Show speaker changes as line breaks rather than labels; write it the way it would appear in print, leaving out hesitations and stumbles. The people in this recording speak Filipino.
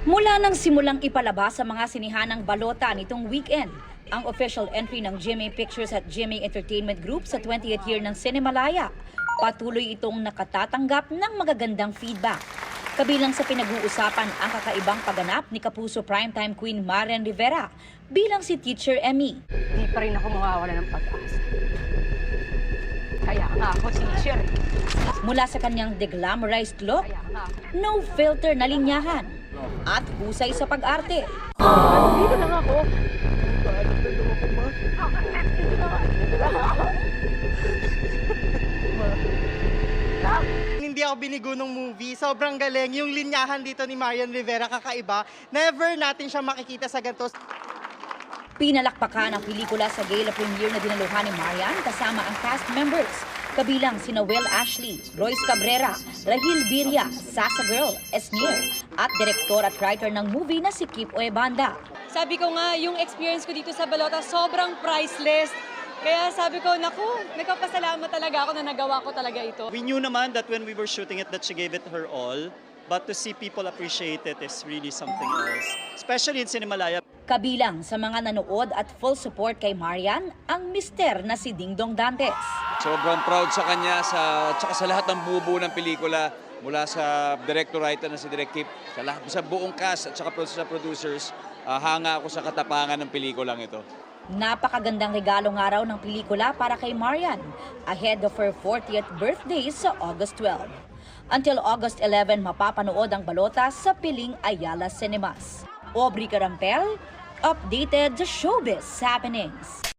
Mula nang simulang ipalabas sa mga sinihan ng balota nitong weekend, ang official entry ng GMA Pictures at GMA Entertainment Group sa 20th year ng Cinemalaya, patuloy itong nakatatanggap ng magagandang feedback. Kabilang sa pinag-uusapan ang kakaibang pagganap ni Kapuso primetime queen Marian Rivera bilang si Teacher Emmy.
Di pa rin ako mawawala ng pag-asa. Kaya nga ako, teacher.
Mula sa kanyang deglamorized look, no filter na linyahan, at husay sa pag-arte.
Dito lang ako.
Hindi ako binigo ng movie. Sobrang galing. Yung linyahan dito ni Marian Rivera kakaiba. Never natin siya makikita sa ganito.
Pinalakpakan ang pelikula sa gala premiere na dinaluhan ni Marian kasama ang cast members. Kabilang sina Will Ashley, Royce Cabrera, Rahil Birria, Sasa Girl, Esnir, at direktor at writer ng movie na si Kip Oebanda.
Sabi ko nga, yung experience ko dito sa Balota sobrang priceless. Kaya sabi ko, naku, nagpapasalamat talaga ako na nagawa ko talaga ito.
We knew naman that when we were shooting it that she gave it her all. But to see people appreciate it is really something else. Especially in Cinemalaya.
Kabilang sa mga nanood at full support kay Marian, ang mister na si Dingdong Dantes.
Sobrang proud sa kanya, tsaka sa lahat ng bubuo ng pelikula, mula sa director-writer na si Direk Kip, sa buong cast at saka sa producers, hanga ako sa katapangan ng pelikulang ito.
Napakagandang regalo nga raw ng pelikula para kay Marian ahead of her 40th birthday sa August 12. Until August 11, mapapanood ang balota sa Piling Ayala Cinemas. Aubrey Carampel, updated sa showbiz happenings.